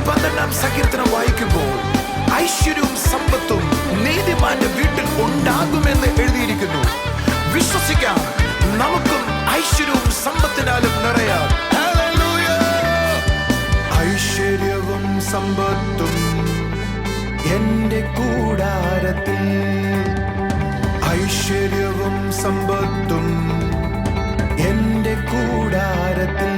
12-ാം സങ്കീർത്തനം വായിക്കുമ്പോൾ ഐശ്വര്യവും സമ്പത്തും നീതിമാന്റെ വീട്ടിൽ ഉണ്ടാകുമെന്ന് എഴുതിയിരിക്കുന്നു. വിശ്വസിക്കാം, നമുക്കും ഐശ്വര്യവും സമ്പത്തിനാലും നിറയാം. ഐശ്വര്യവും സമ്പത്തും എന്റെ കൂടാരത്തിൽ, ഐശ്വര്യവും സമ്പത്തും എന്റെ കൂടാരത്തിൽ.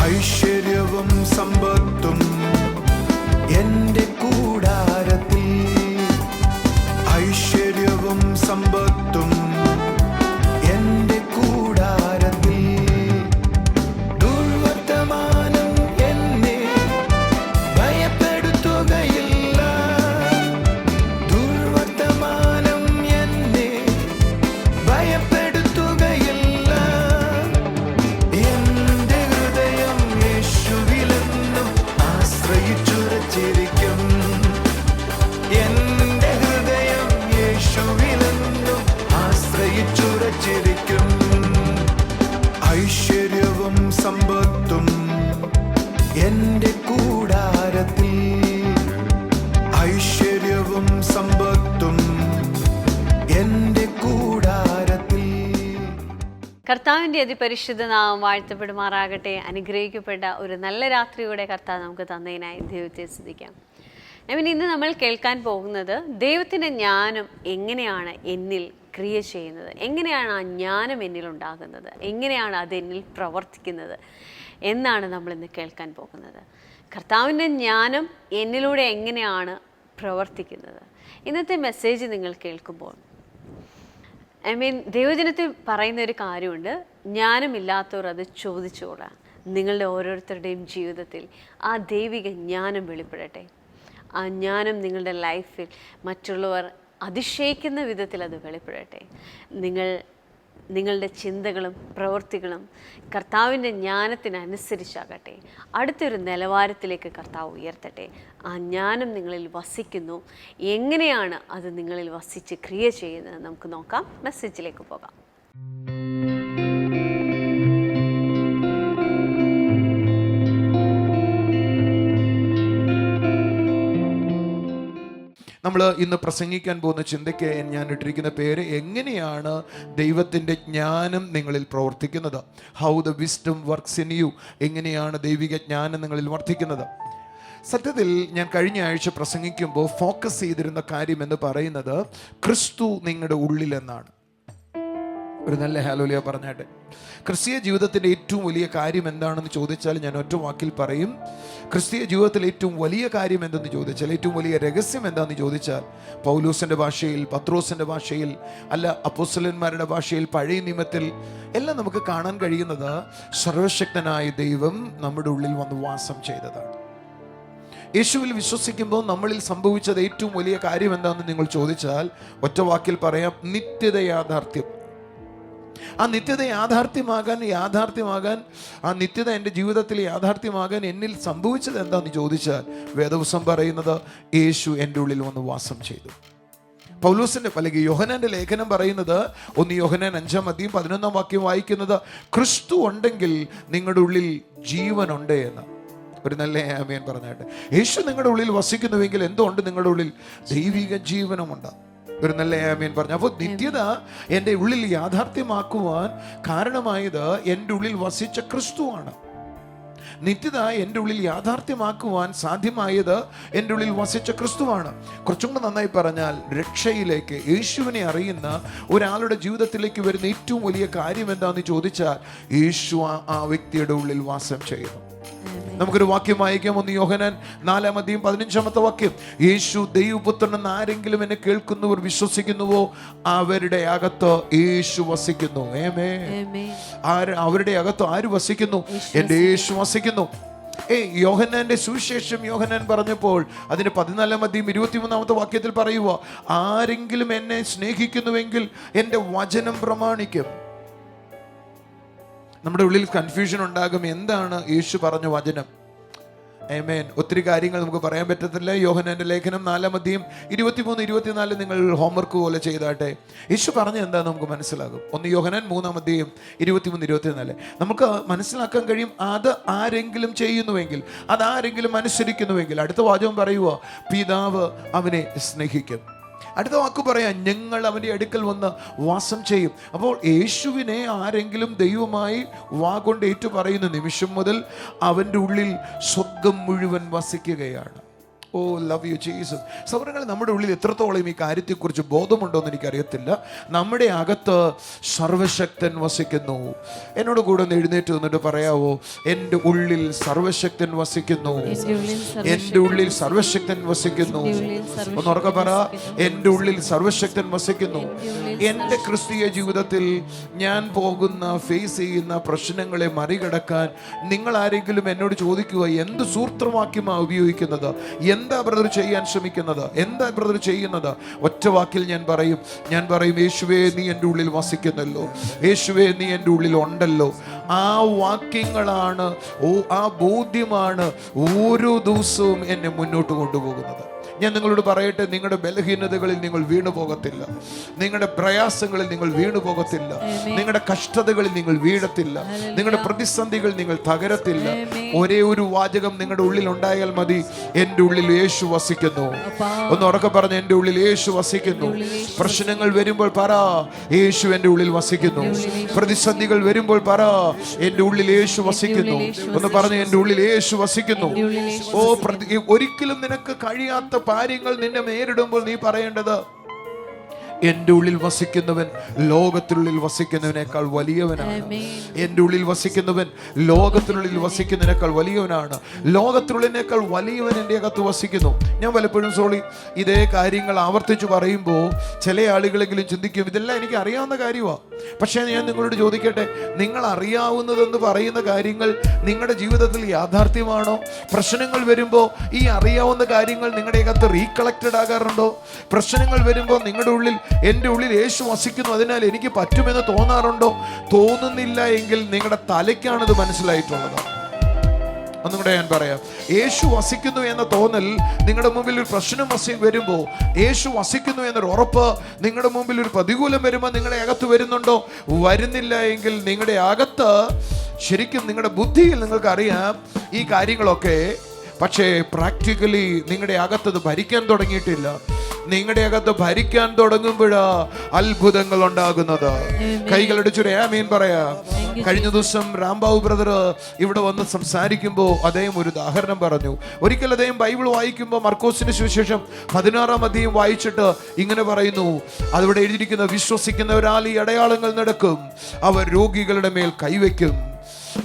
ഐശ്വര്യവും സമ്പത്തും എന്റെ കൂടാരത്തിൽ, ഐശ്വര്യവും സമ്പത്തും എന്റെ കൂടാരത്തിൽ. ദുർവർത്തമാനം എന്നെ ഭയപ്പെടുത്തുകയില്ല, ദുർവർത്തമാനം എന്നെ ഭയപ്പെടുത്തുകയില്ല. എന്റെ ഹൃദയം യേശുവിലെന്നും ആശ്രയിച്ചുറച്ചിരിക്കും, എന്റെ ഹൃദയം യേശുവിലെന്നും ആശ്രയിച്ചുറച്ചിരിക്കും. ഐശ്വര്യവും സമ്പത്തും എന്റെ കൂടാരത്തിൽ, ഐശ്വര്യവും സമ്പത്തും എന്റെ കൂടാരത്തിൽ. കർത്താവിൻ്റെ അതിപരിശുദ്ധ നാമം വാഴ്ത്തപ്പെടുമാറാകട്ടെ. അനുഗ്രഹിക്കപ്പെട്ട ഒരു നല്ല രാത്രിയുടെ കർത്താവ് നമുക്ക് തന്നതിനായി ദൈവത്തെ സ്തുതിക്കാം. ഇന്ന് നമ്മൾ കേൾക്കാൻ പോകുന്നത് ദൈവത്തിൻ്റെ ജ്ഞാനം എങ്ങനെയാണ് എന്നിൽ ക്രിയ ചെയ്യുന്നത്, എങ്ങനെയാണ് ആ ജ്ഞാനം എന്നിൽ ഉണ്ടാകുന്നത്, എങ്ങനെയാണ് അത് എന്നിൽ പ്രവർത്തിക്കുന്നത് എന്നാണ് നമ്മളിന്ന് കേൾക്കാൻ പോകുന്നത്. കർത്താവിൻ്റെ ജ്ഞാനം എന്നിലൂടെ എങ്ങനെയാണ് പ്രവർത്തിക്കുന്നത്. ഇന്നത്തെ മെസ്സേജ് നിങ്ങൾ കേൾക്കുമ്പോൾ ദൈവജനത്തിൽ പറയുന്ന ഒരു കാര്യമുണ്ട്, ജ്ഞാനമില്ലാത്തവർ അത് ചോദിച്ചുകൂടാ. നിങ്ങളുടെ ഓരോരുത്തരുടെയും ജീവിതത്തിൽ ആ ദൈവിക ജ്ഞാനം വെളിപ്പെടട്ടെ. ആ ജ്ഞാനം നിങ്ങളുടെ ലൈഫിൽ മറ്റുള്ളവർ അതിശയിക്കുന്ന വിധത്തിൽ അത് വെളിപ്പെടട്ടെ. നിങ്ങളുടെ ചിന്തകളും പ്രവൃത്തികളും കർത്താവിൻ്റെ ജ്ഞാനത്തിനനുസരിച്ചാകട്ടെ. അടുത്തൊരു നിലവാരത്തിലേക്ക് കർത്താവ് ഉയർത്തട്ടെ. ആ ജ്ഞാനം നിങ്ങളിൽ വസിക്കുന്നു. എങ്ങനെയാണ് അത് നിങ്ങളിൽ വസിച്ച് ക്രിയ ചെയ്യുന്നത് നമുക്ക് നോക്കാം. മെസ്സേജിലേക്ക് പോകാം. നമ്മൾ ഇന്ന് പ്രസംഗിക്കാൻ പോകുന്ന ചിന്തയ്ക്ക് ഞാൻ ഇട്ടിരിക്കുന്ന പേര്, എങ്ങനെയാണ് ദൈവത്തിൻ്റെ ജ്ഞാനം നിങ്ങളിൽ പ്രവർത്തിക്കുന്നത്. How the wisdom works in you. എങ്ങനെയാണ് ദൈവിക ജ്ഞാനം നിങ്ങളിൽ വർദ്ധിക്കുന്നത്. സത്യത്തിൽ ഞാൻ കഴിഞ്ഞ ആഴ്ച പ്രസംഗിക്കുമ്പോൾ ഫോക്കസ് ചെയ്തിരുന്ന കാര്യം എന്ന് പറയുന്നത് ക്രിസ്തു നിങ്ങളുടെ ഉള്ളിലെന്നാണ്. ഒരു നല്ല ഹല്ലേലൂയ പറഞ്ഞാട്ടെ. ക്രിസ്തീയ ജീവിതത്തിൻ്റെ ഏറ്റവും വലിയ കാര്യം എന്താണെന്ന് ചോദിച്ചാൽ ഞാൻ ഒറ്റ വാക്കിൽ പറയും, ക്രിസ്തീയ ജീവിതത്തിൽ ഏറ്റവും വലിയ കാര്യം എന്തെന്ന് ചോദിച്ചാൽ, ഏറ്റവും വലിയ രഹസ്യം എന്താണെന്ന് ചോദിച്ചാൽ, പൗലോസിൻ്റെ ഭാഷയിൽ, പത്രോസിൻ്റെ ഭാഷയിൽ, അല്ല അപ്പോസ്തലന്മാരുടെ ഭാഷയിൽ, പഴയ നിയമത്തിൽ എല്ലാം നമുക്ക് കാണാൻ കഴിയുന്നത് സർവശക്തനായ ദൈവം നമ്മുടെ ഉള്ളിൽ വന്ന് വാസം ചെയ്തതാണ്. യേശുവിൽ വിശ്വസിക്കുമ്പോൾ നമ്മളിൽ സംഭവിച്ചത് ഏറ്റവും വലിയ കാര്യം എന്താണെന്ന് നിങ്ങൾ ചോദിച്ചാൽ ഒറ്റ വാക്കിൽ പറയാം, നിത്യത യാഥാർത്ഥ്യം. ആ നിത്യത യാഥാർത്ഥ്യമാകാൻ ആ നിത്യത എൻ്റെ ജീവിതത്തിൽ യാഥാർത്ഥ്യമാകാൻ എന്നിൽ സംഭവിച്ചത് എന്താണെന്ന് ചോദിച്ചാൽ വേദപുസ്തകം പറയുന്നത് യേശു എൻ്റെ ഉള്ളിൽ വന്ന് വാസം ചെയ്തു. പൗലോസിന്റെ അല്ലെങ്കിൽ യോഹന്നാന്റെ ലേഖനം പറയുന്നത് 1 യോഹന്നാൻ 5:11 വായിക്കുന്നത്, ക്രിസ്തു ഉണ്ടെങ്കിൽ നിങ്ങളുടെ ഉള്ളിൽ ജീവനുണ്ട് എന്ന്. ഒരു നല്ല ആമേൻ പറഞ്ഞാട്ടെ. യേശു നിങ്ങളുടെ ഉള്ളിൽ വസിക്കുന്നുവെങ്കിൽ എന്തുകൊണ്ട് നിങ്ങളുടെ ഉള്ളിൽ ദൈവിക ജീവനുമുണ്ട്. ഒരു നല്ല ആമേൻ പറഞ്ഞു. അപ്പോൾ നിത്യത എൻ്റെ ഉള്ളിൽ യാഥാർത്ഥ്യമാക്കുവാൻ കാരണമായത് എൻ്റെ ഉള്ളിൽ വസിച്ച ക്രിസ്തുവാണ്. നിത്യത എൻ്റെ ഉള്ളിൽ യാഥാർത്ഥ്യമാക്കുവാൻ സാധ്യമായത് എൻ്റെ ഉള്ളിൽ വസിച്ച ക്രിസ്തുവാണ്. കുറച്ചും കൂടെ നന്നായി പറഞ്ഞാൽ, രക്ഷയിലേക്ക് യേശുവിനെ അറിയുന്ന ഒരാളുടെ ജീവിതത്തിലേക്ക് വരുന്ന ഏറ്റവും വലിയ കാര്യം എന്താണെന്ന് ചോദിച്ചാൽ യേശു ആ വ്യക്തിയുടെ ഉള്ളിൽ വാസം ചെയ്യുന്നു. നമുക്കൊരു വാക്യം വായിക്കാം. 1 യോഹന്നാൻ 4:15 യേശു ദൈവപുത്രൻ എന്ന് ആരെങ്കിലും എന്നെ കേൾക്കുന്നവർ വിശ്വസിക്കുന്നുവോ അവരുടെ അകത്ത് യേശു വസിക്കുന്നു. അവരുടെ അകത്ത് ആര് വസിക്കുന്നു? എൻ്റെ യേശു വസിക്കുന്നു. യോഹന്നാന്റെ സുവിശേഷം യോഹന്നാൻ പറഞ്ഞപ്പോൾ അതിന്റെ 14:23 പറയുക, ആരെങ്കിലും എന്നെ സ്നേഹിക്കുന്നുവെങ്കിൽ എൻ്റെ വചനം പ്രമാണിക്കും. നമ്മുടെ ഉള്ളിൽ കൺഫ്യൂഷൻ ഉണ്ടാകും, എന്താണ് യേശു പറഞ്ഞ വചനം? ആമേൻ. ഒത്തിരി കാര്യങ്ങൾ നമുക്ക് പറയാൻ പറ്റത്തില്ല. യോഹന്നാന്റെ ലേഖനം 4:23-24 നിങ്ങൾ ഹോംവർക്ക് പോലെ ചെയ്താട്ടെ. യേശു പറഞ്ഞ എന്താ നമുക്ക് മനസ്സിലാകും. 1 യോഹന്നാൻ 3:23-24 നമുക്ക് മനസ്സിലാക്കാൻ കഴിയും. അത് ആരെങ്കിലും ചെയ്യുന്നുവെങ്കിൽ, അതാരെങ്കിലും അനുസരിക്കുന്നുവെങ്കിൽ, അടുത്ത വാചകം പറയുക, പിതാവ് അവനെ സ്നേഹിക്കും. അടുത്ത വാക്ക് പറയാം, ഞങ്ങൾ അവൻ്റെ അടുക്കൽ വന്ന് വാസം ചെയ്യും. അപ്പോൾ യേശുവിനെ ആരെങ്കിലും ദൈവമായി വാഗൊണ്ട് ഏറ്റു പറയുന്ന നിമിഷം മുതൽ അവൻ്റെ ഉള്ളിൽ സ്വർഗം മുഴുവൻ വസിക്കുകയാണ്. ഓ ലവ് യു ജീസസ്. സഹോദരങ്ങളെ, നമ്മുടെ ഉള്ളിൽ എത്രത്തോളം ഈ കാര്യത്തെക്കുറിച്ച് ബോധമുണ്ടോ എന്ന് എനിക്കറിയത്തില്ല. നമ്മുടെ അകത്ത് സർവശക്തൻ വസിക്കുന്നു. എന്നോട് കൂടെ ഒന്ന് എഴുന്നേറ്റ് നിന്നിട്ട് പറയാവോ, എൻ്റെ ഉള്ളിൽ സർവശക്തൻ വസിക്കുന്നു, എൻ്റെ ഉള്ളിൽ സർവശക്തൻ വസിക്കുന്നു. ഒന്ന് ഉറക്കെ പറ, എൻ്റെ ഉള്ളിൽ സർവശക്തൻ വസിക്കുന്നു. എൻ്റെ ക്രിസ്തീയ ജീവിതത്തിൽ ഞാൻ പോകുന്ന ഫേസ് ചെയ്യുന്ന പ്രശ്നങ്ങളെ മറികടക്കാൻ നിങ്ങൾ ആരെങ്കിലും എന്നോട് ചോദിക്കുക, എന്ത് സൂത്രവാക്യമാണ് ഉപയോഗിക്കുന്നത്, എന്താ ബ്രദർ ചെയ്യാൻ ശ്രമിക്കുന്നത്, എന്താ ബ്രദർ ചെയ്യുന്നത്? ഒറ്റ വാക്കിൽ ഞാൻ പറയും, യേശുവേ നീ എൻ്റെ ഉള്ളിൽ വസിക്കുന്നല്ലോ, യേശുവേ നീ എൻ്റെ ഉള്ളിൽ ഉണ്ടല്ലോ. ആ വാക്യങ്ങളാണ്, ആ ബോധ്യമാണ് ഓരോ ദിവസവും എന്നെ മുന്നോട്ട് കൊണ്ടുപോകുന്നത്. ഞാൻ നിങ്ങളോട് പറയട്ടെ, നിങ്ങളുടെ ബലഹീനതകളിൽ നിങ്ങൾ വീണു പോകത്തില്ല, നിങ്ങളുടെ പ്രയാസങ്ങളിൽ നിങ്ങൾ വീണു പോകത്തില്ല, നിങ്ങളുടെ കഷ്ടതകളിൽ നിങ്ങൾ വീഴത്തില്ല, നിങ്ങളുടെ പ്രതിസന്ധികൾ നിങ്ങൾ തകരത്തില്ല. ഒരേ ഒരു വാചകം നിങ്ങളുടെ ഉള്ളിൽ ഉണ്ടായാൽ മതി, എൻ്റെ ഉള്ളിൽ യേശു വസിക്കുന്നു. ഒന്ന് ഉറക്കെ പറഞ്ഞ്, എൻ്റെ ഉള്ളിൽ യേശു വസിക്കുന്നു. പ്രശ്നങ്ങൾ വരുമ്പോൾ പറ, യേശു എൻ്റെ ഉള്ളിൽ വസിക്കുന്നു. പ്രതിസന്ധികൾ വരുമ്പോൾ പറ, എൻ്റെ ഉള്ളിൽ യേശു വസിക്കുന്നു. ഒന്ന് പറഞ്ഞ്, എൻ്റെ ഉള്ളിൽ യേശു വസിക്കുന്നു. ഒരിക്കലും നിനക്ക് കഴിയാത്ത കാര്യങ്ങൾ നിന്നെ നേരിടുമ്പോൾ നീ പറയേണ്ടത്, എൻ്റെ ഉള്ളിൽ വസിക്കുന്നവൻ ലോകത്തിനുള്ളിൽ വസിക്കുന്നവനേക്കാൾ വലിയവനാണ്. എൻ്റെ ഉള്ളിൽ വസിക്കുന്നവൻ ലോകത്തിനുള്ളിൽ വസിക്കുന്നതിനേക്കാൾ വലിയവനാണ്. ലോകത്തിനുള്ളിനേക്കാൾ വലിയവൻ എൻ്റെ അകത്ത് വസിക്കുന്നു. ഞാൻ പലപ്പോഴും ഇതേ കാര്യങ്ങൾ ആവർത്തിച്ച് പറയുമ്പോൾ ചില ആളുകളെങ്കിലും ചിന്തിക്കും, ഇതെല്ലാം എനിക്ക് അറിയാവുന്ന കാര്യമാണ്. പക്ഷേ ഞാൻ നിങ്ങളോട് ചോദിക്കട്ടെ, നിങ്ങൾ അറിയാവുന്നതെന്ന് പറയുന്ന കാര്യങ്ങൾ നിങ്ങളുടെ ജീവിതത്തിൽ യാഥാർത്ഥ്യമാണോ? പ്രശ്നങ്ങൾ വരുമ്പോൾ ഈ അറിയാവുന്ന കാര്യങ്ങൾ നിങ്ങളുടെ അകത്ത് റീകളക്റ്റഡ് ആകാറുണ്ടോ? പ്രശ്നങ്ങൾ വരുമ്പോൾ നിങ്ങളുടെ ഉള്ളിൽ, എൻ്റെ ഉള്ളിൽ യേശു വസിക്കുന്നു, അതിനാൽ എനിക്ക് പറ്റുമെന്ന് തോന്നാറുണ്ടോ? തോന്നുന്നില്ല എങ്കിൽ നിങ്ങളുടെ തലയ്ക്കാണിത് മനസ്സിലായിട്ടുള്ളത്. ഒന്നും കൂടെ ഞാൻ പറയാം, യേശു വസിക്കുന്നു എന്ന തോന്നൽ നിങ്ങളുടെ മുമ്പിൽ ഒരു പ്രശ്നം വരുമ്പോൾ, യേശു വസിക്കുന്നു എന്നൊരു ഉറപ്പ് നിങ്ങളുടെ മുമ്പിൽ ഒരു പ്രതികൂലം വരുമ്പോൾ നിങ്ങളുടെ അകത്ത് വരുന്നുണ്ടോ? വരുന്നില്ല എങ്കിൽ നിങ്ങളുടെ അകത്ത് ശരിക്കും നിങ്ങളുടെ ബുദ്ധിയിൽ നിങ്ങൾക്ക് അറിയാം ഈ കാര്യങ്ങളൊക്കെ, പക്ഷേ പ്രാക്ടിക്കലി നിങ്ങളുടെ അകത്തത് ഭരിക്കാൻ തുടങ്ങിയിട്ടില്ല. നിങ്ങളുടെ അകത്ത് ഭരിക്കാൻ തുടങ്ങുമ്പോഴാ അത്ഭുതങ്ങൾ ഉണ്ടാകുന്നത്. കൈകളടിച്ചൊരു ആമീൻ പറയാം. കഴിഞ്ഞ ദിവസം രാംബാബു ബ്രദർ ഇവിടെ വന്ന് സംസാരിക്കുമ്പോൾ അദ്ദേഹം ഒരു ഉദാഹരണം പറഞ്ഞു. ഒരിക്കൽ അദ്ദേഹം ബൈബിൾ വായിക്കുമ്പോൾ മർക്കോസിന്റെ സുവിശേഷം 16-ാം അധ്യായം വായിച്ചിട്ട് ഇങ്ങനെ പറയുന്നു, അതിവിടെ എഴുതിയിരിക്കുന്ന, വിശ്വസിക്കുന്നവരാൽ ഈ അടയാളങ്ങൾ നടക്കും, അവർ രോഗികളുടെ മേൽ കൈവയ്ക്കും,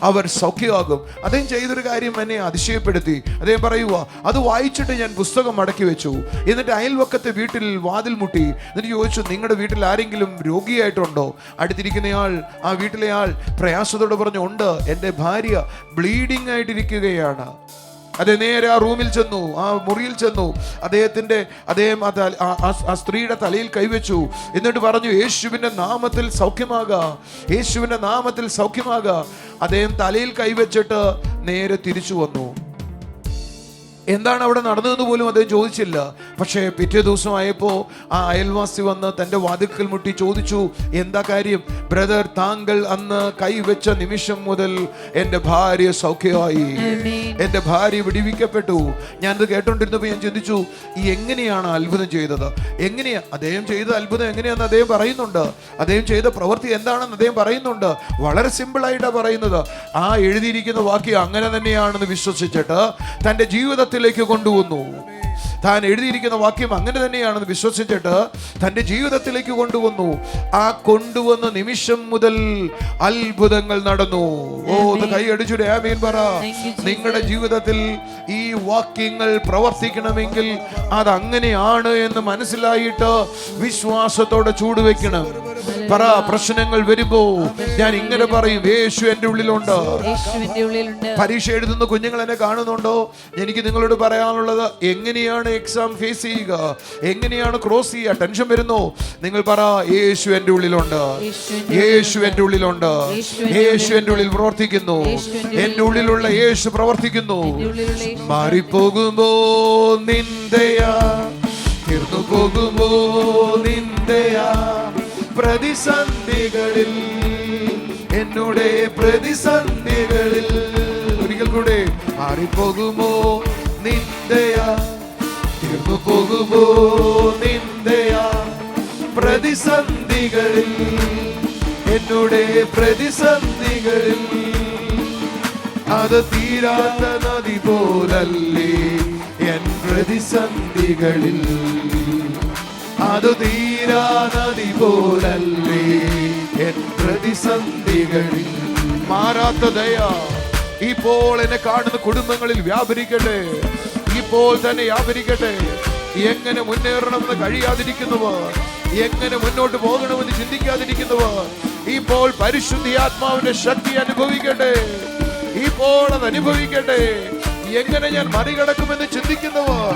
അവർ സൗഖ്യമാകും. അദ്ദേഹം ചെയ്തൊരു കാര്യം എന്നെ അതിശയപ്പെടുത്തി. അദ്ദേഹം പറയുക, അത് വായിച്ചിട്ട് ഞാൻ പുസ്തകം മടക്കി വെച്ചു. എന്നിട്ട് അയൽവക്കത്തെ വീട്ടിൽ വാതിൽ മുട്ടി. എന്നിട്ട് ചോദിച്ചു, നിങ്ങളുടെ വീട്ടിൽ ആരെങ്കിലും രോഗിയായിട്ടുണ്ടോ? അടുത്തിരിക്കുന്നയാൾ, ആ വീട്ടിലെ ആൾ പ്രയാസത്തോടെ പറഞ്ഞു, ഉണ്ട്, എൻ്റെ ഭാര്യ ബ്ലീഡിംഗ് ആയിട്ടിരിക്കുകയാണ്. അദ്ദേഹം നേരെ ആ റൂമിൽ ചെന്നു, ആ മുറിയിൽ ചെന്നു. അദ്ദേഹം ആ സ്ത്രീയുടെ തലയിൽ കൈവച്ചു. എന്നിട്ട് പറഞ്ഞു, യേശുവിൻ്റെ നാമത്തിൽ സൗഖ്യമാകുക, യേശുവിൻ്റെ നാമത്തിൽ സൗഖ്യമാകുക. അദ്ദേഹം തലയിൽ കൈവച്ചിട്ട് നേരെ തിരിച്ചു വന്നു. എന്താണ് അവിടെ നടന്നതെന്ന് പോലും അദ്ദേഹം ചോദിച്ചില്ല. പക്ഷേ പിറ്റേ ദിവസമായപ്പോൾ ആ അയൽവാസി വന്ന് തൻ്റെ വാതിൽക്കൽ മുട്ടി ചോദിച്ചു, എന്താ കാര്യം? ബ്രദർ, താങ്കൾ അന്ന് കൈവച്ച നിമിഷം മുതൽ എൻ്റെ ഭാര്യ സൗഖ്യമായി, എൻ്റെ ഭാര്യ വിടിവിക്കപ്പെട്ടു. ഞാനത് കേട്ടോണ്ടിരുന്നപ്പോൾ ഞാൻ ചിന്തിച്ചു, എങ്ങനെയാണ് അത്ഭുതം ചെയ്തത്? എങ്ങനെയാ അദ്ദേഹം ചെയ്ത അത്ഭുതം എങ്ങനെയാണെന്ന് അദ്ദേഹം പറയുന്നുണ്ട്. അദ്ദേഹം ചെയ്ത പ്രവൃത്തി എന്താണെന്ന് അദ്ദേഹം പറയുന്നുണ്ട്. വളരെ സിമ്പിളായിട്ടാണ് പറയുന്നത്. ആ എഴുതിയിരിക്കുന്ന വാക്യം അങ്ങനെ തന്നെയാണെന്ന് വിശ്വസിച്ചിട്ട് തൻ്റെ ജീവിതത്തിലേക്ക് കൊണ്ടുവന്നു. താൻ എഴുതിയിരിക്കുന്ന വാക്യം അങ്ങനെ തന്നെയാണെന്ന് വിശ്വസിച്ചിട്ട് തൻ്റെ ജീവിതത്തിലേക്ക് കൊണ്ടുവന്നു. ആ കൊണ്ടുവന്ന നിമിഷം മുതൽ അത്ഭുതങ്ങൾ നടന്നു. കൈ അടിച്ചു ആമേൻ പറ. നിങ്ങളുടെ ജീവിതത്തിൽ ഈ വാക്യങ്ങൾ പ്രവർത്തിക്കണമെങ്കിൽ അത് അങ്ങനെയാണ് എന്ന് മനസ്സിലായിട്ട് വിശ്വാസത്തോടെ ചൂടുവെക്കണം. പറ, പ്രശ്നങ്ങൾ വരുമ്പോ ഞാൻ ഇങ്ങനെ പറയും, യേശു എന്റെ ഉള്ളിലുണ്ട്. പരീക്ഷ എഴുതുന്ന കുഞ്ഞുങ്ങൾ എന്നെ കാണുന്നുണ്ടോ? എനിക്ക് നിങ്ങളോട് പറയാനുള്ളത്, എങ്ങനെയാണ് എക്സാം ഫേസ് ചെയ്യുക, എങ്ങനെയാണ് ക്രോസ് ചെയ്യുക? ടെൻഷൻ വരുന്നു, നിങ്ങൾ പറ, യേശു എന്റെ ഉള്ളിലുണ്ട്, യേശു എന്റെ ഉള്ളിലുണ്ട്, യേശു എന്റെ ഉള്ളിൽ പ്രവർത്തിക്കുന്നു, എന്റെ ഉള്ളിലുള്ള യേശു പ്രവർത്തിക്കുന്നു. മാറിപ്പോകുമ്പോ നിന്ദയാ, തീർന്നു പോകുമ്പോ നിന്ദയാ, പ്രതിസന്ധികളിൽ, എന്നോട് പ്രതിസന്ധികളിൽ, ഒരിക്കൽ കൂടെ, മാറിപ്പോകുമോ നിന്ദയാ, തീർന്നു പോകുമോ നിന്ദയാ, പ്രതിസന്ധികളിൽ, എന്നോട് പ്രതിസന്ധികളിൽ, അത് തീരാത്ത നദി പോലല്ലേ എൻ പ്രതിസന്ധികളിൽ, അത് തീരാ നദി പോലല്ലേ എൻ പ്രതിസന്ധികളിൽ. മാറാത്ത ദയ ഇപ്പോൾ എന്നെ കാണുന്ന കുടുംബങ്ങളിൽ വ്യാപരിക്കട്ടെ, ഇപ്പോൾ തന്നെ വ്യാപരിക്കട്ടെ. എങ്ങനെ മുന്നേറണമെന്ന് കഴിയാതിരിക്കുന്നവർ, എങ്ങനെ മുന്നോട്ട് പോകണമെന്ന് ചിന്തിക്കാതിരിക്കുന്നവർ, ഇപ്പോൾ പരിശുദ്ധാത്മാവിന്റെ ശക്തി അനുഭവിക്കട്ടെ, ഇപ്പോൾ അത് അനുഭവിക്കട്ടെ. എങ്ങനെ ഞാൻ മറികടക്കുമെന്ന് ചിന്തിക്കുന്നവർ,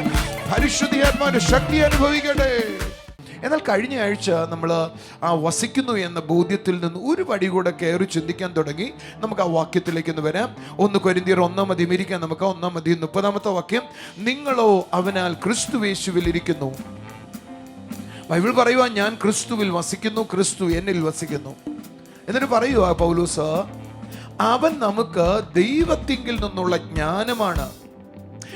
പരിശുദ്ധാത്മാവിന്റെ ശക്തി അനുഭവിക്കട്ടെ. എന്നാൽ കഴിഞ്ഞ ആഴ്ച നമ്മൾ ആ വസിക്കുന്നു എന്ന ബോധ്യത്തിൽ നിന്ന് ഒരു പടി കൂടെ കയറി ചിന്തിക്കാൻ തുടങ്ങി. നമുക്ക് ആ വാക്യത്തിലേക്ക് ഒന്ന് വരാം. 1 കൊരിന്ത്യർ 1-ാം ഇരിക്കാം. നമുക്ക് 1-ാം 30 നിങ്ങളോ അവനാൽ ക്രിസ്തുയേശുവിൽ ഇരിക്കുന്നു. ബൈബിൾ പറയുക, ഞാൻ ക്രിസ്തുവിൽ വസിക്കുന്നു, ക്രിസ്തു എന്നിൽ വസിക്കുന്നു. എന്നിട്ട് പറയുക പൗലോസ്, അവൻ നമുക്ക് ദൈവത്തിങ്കിൽ നിന്നുള്ള ജ്ഞാനമാണ്.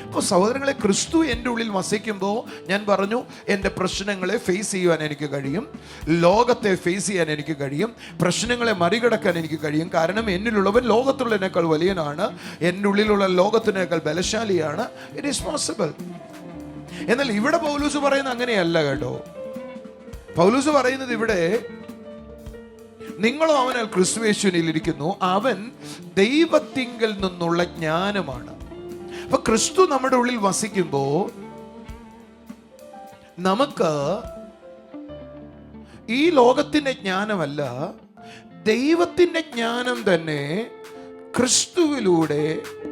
അപ്പോൾ സഹോദരങ്ങളെ, ക്രിസ്തു എൻ്റെ ഉള്ളിൽ വസിക്കുമ്പോൾ ഞാൻ പറഞ്ഞു, എൻ്റെ പ്രശ്നങ്ങളെ ഫേസ് ചെയ്യുവാൻ എനിക്ക് കഴിയും, ലോകത്തെ ഫേസ് ചെയ്യാൻ എനിക്ക് കഴിയും, പ്രശ്നങ്ങളെ മറികടക്കാൻ എനിക്ക് കഴിയും. കാരണം എന്നിലുള്ളവൻ ലോകത്തുള്ളതിനേക്കാൾ വലിയനാണ്, എൻ്റെ ഉള്ളിലുള്ള ലോകത്തിനേക്കാൾ ബലശാലിയാണ്. It is possible. എന്നാൽ ഇവിടെ പൗലോസ് പറയുന്നത് അങ്ങനെയല്ല കേട്ടോ. പൗലോസ് പറയുന്നത് ഇവിടെ, നിങ്ങളോ അവനാൽ ക്രിസ്തുയേശുവിൽ ഇരിക്കുന്നു, അവൻ ദൈവത്തിങ്കൽ നിന്നുള്ള ജ്ഞാനമാണ്. അപ്പൊ ക്രിസ്തു നമ്മുടെ ഉള്ളിൽ വസിക്കുമ്പോ നമുക്ക് ഈ ലോകത്തിന്റെ ജ്ഞാനമല്ല, ദൈവത്തിന്റെ ജ്ഞാനം തന്നെ ക്രിസ്തുവിലൂടെ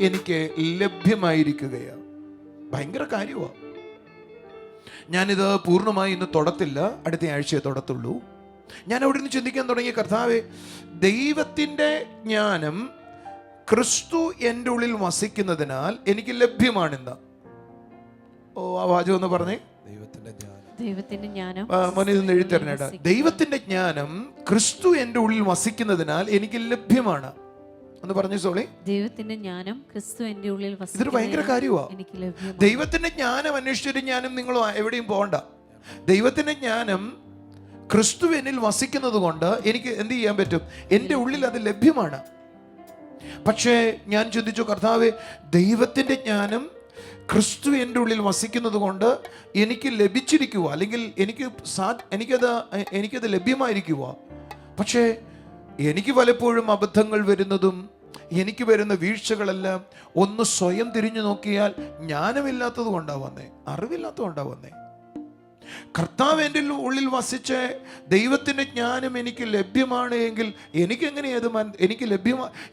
എനിക്ക് ലഭ്യമായിരിക്കുകയാണ്. ഭയങ്കര കാര്യമാണ്. ഞാനിത് പൂർണ്ണമായി ഇന്ന് തൊടത്തില്ല, അടുത്ത ആഴ്ചയെ തൊടത്തുള്ളൂ. ഞാൻ അവിടെ നിന്ന് ചിന്തിക്കാൻ തുടങ്ങിയ, കർത്താവേ, ദൈവത്തിൻ്റെ ജ്ഞാനം ക്രിസ്തു എൻ്റെ ഉള്ളിൽ വസിക്കുന്നതിനാൽ എനിക്ക് ലഭ്യമാണെന്ന്. ഓ, ആ വാചകം ഒന്ന് പറഞ്ഞേ. ദൈവത്തിന്റെ ജ്ഞാനം എഴുത്തരണേടാ. ദൈവത്തിന്റെ ജ്ഞാനം ക്രിസ്തു എൻ്റെ ഉള്ളിൽ വസിക്കുന്നതിനാൽ എനിക്ക് ലഭ്യമാണ് എന്ന് പറഞ്ഞു സോളി. ദൈവത്തിന്റെ ജ്ഞാനം ക്രിസ്തു എൻ്റെ ഉള്ളിൽ വസിക്കുന്നതിനാൽ ഇതൊരു ഭയങ്കര കാര്യമാണ്. ദൈവത്തിന്റെ ജ്ഞാനം അന്വേഷിച്ചൊരു ജ്ഞാനം നിങ്ങൾ എവിടെയും പോകണ്ട. ദൈവത്തിന്റെ ജ്ഞാനം ക്രിസ്തു എന്നിൽ വസിക്കുന്നത് കൊണ്ട് എനിക്ക് എന്ത് ചെയ്യാൻ പറ്റും? എൻ്റെ ഉള്ളിൽ അത് ലഭ്യമാണ്. പക്ഷേ ഞാൻ ചിന്തിച്ചു, കർത്താവേ, ദൈവത്തിൻ്റെ ജ്ഞാനം ക്രിസ്തു എൻ്റെ ഉള്ളിൽ വസിക്കുന്നത് കൊണ്ട് എനിക്ക് ലഭിച്ചിരിക്കുക, അല്ലെങ്കിൽ എനിക്കത് ലഭ്യമായിരിക്കുക. പക്ഷേ എനിക്ക് പലപ്പോഴും അബദ്ധങ്ങൾ വരുന്നതും എനിക്ക് വരുന്ന വീഴ്ചകളെല്ലാം ഒന്ന് സ്വയം തിരിഞ്ഞു നോക്കിയാൽ ജ്ഞാനമില്ലാത്തത് കൊണ്ടാണ് വന്നേ, അറിവില്ലാത്തത് കൊണ്ടാണ് വന്നേ. കർത്താവ് എൻ്റെ ഉള്ളിൽ വസിച്ച് ദൈവത്തിൻ്റെ ജ്ഞാനം എനിക്ക് ലഭ്യമാണ് എങ്കിൽ എനിക്കെങ്ങനെയത് എനിക്ക്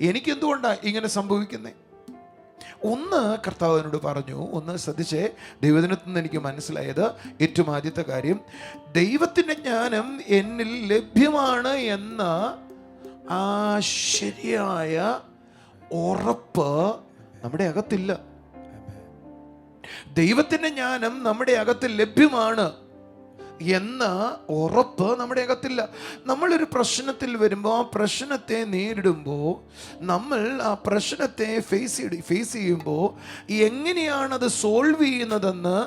എനിക്കെന്തുകൊണ്ടാണ് ഇങ്ങനെ സംഭവിക്കുന്നത്? ഒന്ന് കർത്താവിനോട് പറഞ്ഞു. ഒന്ന് ശ്രദ്ധിച്ചേ, ദൈവദിനത്തിൽ നിന്ന് എനിക്ക് മനസ്സിലായത് ഏറ്റവും ആദ്യത്തെ കാര്യം, ദൈവത്തിൻ്റെ ജ്ഞാനം എന്നിൽ ലഭ്യമാണ് എന്ന ആ ശരിയായ ഉറപ്പ് നമ്മുടെ അകത്തില്ല. ദൈവത്തിൻ്റെ ജ്ഞാനം നമ്മുടെ അകത്ത് ലഭ്യമാണ് എന്ന ഉറപ്പ് നമ്മുടെ അകത്തില്ല. നമ്മളൊരു പ്രശ്നത്തിൽ വരുമ്പോൾ, ആ പ്രശ്നത്തെ നേരിടുമ്പോൾ, നമ്മൾ ആ പ്രശ്നത്തെ ഫേസ് ചെയ്യുമ്പോൾ എങ്ങനെയാണത് സോൾവ് ചെയ്യുന്നതെന്ന്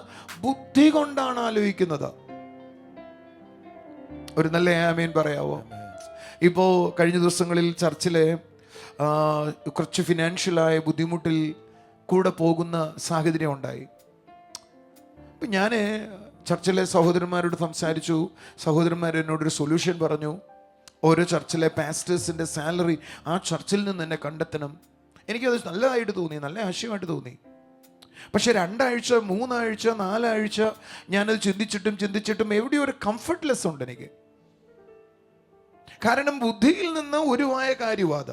ബുദ്ധി കൊണ്ടാണ് ആലോചിക്കുന്നത്. ഒരു നല്ല ആമേൻ പറയാവോ? ഇപ്പോൾ കഴിഞ്ഞ ദിവസങ്ങളിൽ ചർച്ചിലെ കുറച്ച് ഫിനാൻഷ്യലായ ബുദ്ധിമുട്ടിൽ കൂടെ പോകുന്ന സാഹചര്യം ഉണ്ടായി. അപ്പം ഞാൻ ചർച്ചിലെ സഹോദരന്മാരോട് സംസാരിച്ചു. സഹോദരന്മാർ എന്നോടൊരു സൊല്യൂഷൻ പറഞ്ഞു. ഓരോ ചർച്ചിലെ പാസ്റ്റേഴ്സിൻ്റെ സാലറി ആ ചർച്ചിൽ നിന്ന് തന്നെ കണ്ടെത്തണം. എനിക്കത് നല്ലതായിട്ട് തോന്നി, നല്ല ആശയമായിട്ട് തോന്നി. പക്ഷെ 2 ആഴ്ച 3 ആഴ്ച 4 ആഴ്ച ഞാനത് ചിന്തിച്ചിട്ടും എവിടെയോ ഒരു കംഫർട്ട്ലെസ് ഉണ്ട് എനിക്ക്. കാരണം ബുദ്ധിയിൽ നിന്ന് ഉരുവായ കാര്യവാദ.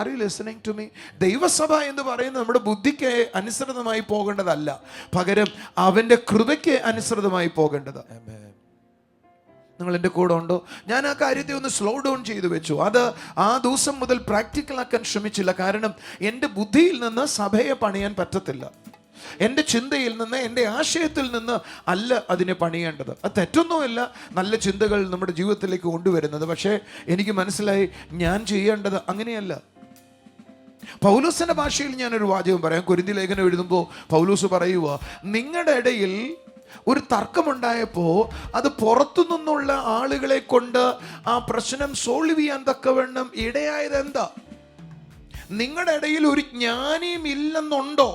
Are you listening to me? ദൈവസഭ എന്ന് പറയുന്നത് നമ്മുടെ ബുദ്ധിക്ക് അനുസൃതമായി പോകേണ്ടതല്ല, പകരം അവൻ്റെ കൃപയ്ക്ക് അനുസൃതമായി പോകേണ്ടത്. നിങ്ങൾ എൻ്റെ കൂടെ ഉണ്ടോ? ഞാൻ ആ കാര്യത്തെ ഒന്ന് സ്ലോ ഡൗൺ ചെയ്തു വെച്ചു. അത് ആ ദിവസം മുതൽ പ്രാക്ടിക്കലാക്കാൻ ശ്രമിച്ചില്ല. കാരണം എൻ്റെ ബുദ്ധിയിൽ നിന്ന് സഭയെ പണിയാൻ പറ്റത്തില്ല. എൻ്റെ ചിന്തയിൽ നിന്ന്, എൻ്റെ ആശയത്തിൽ നിന്ന് അല്ല അതിനെ പണിയേണ്ടത്. അത് തെറ്റൊന്നുമല്ല, നല്ല ചിന്തകൾ നമ്മുടെ ജീവിതത്തിലേക്ക് കൊണ്ടുവരുന്നത്. പക്ഷേ എനിക്ക് മനസ്സിലായി ഞാൻ ചെയ്യേണ്ടത് അങ്ങനെയല്ല. പൗലോസിന്റെ ഭാഷയിൽ ഞാനൊരു വാചകം പറയാം. കൊരിന്തി ലേഖനം എഴുതുമ്പോൾ പൗലോസ് പറയുക, നിങ്ങളുടെ ഇടയിൽ ഒരു തർക്കമുണ്ടായപ്പോൾ അത് പുറത്തു നിന്നുള്ള ആളുകളെ കൊണ്ട് ആ പ്രശ്നം സോൾവ് ചെയ്യാൻ തക്കവണ്ണം ഇടയായത് എന്താ? നിങ്ങളുടെ ഇടയിൽ ഒരു ജ്ഞാനിയും ഇല്ലെന്നുണ്ടോ?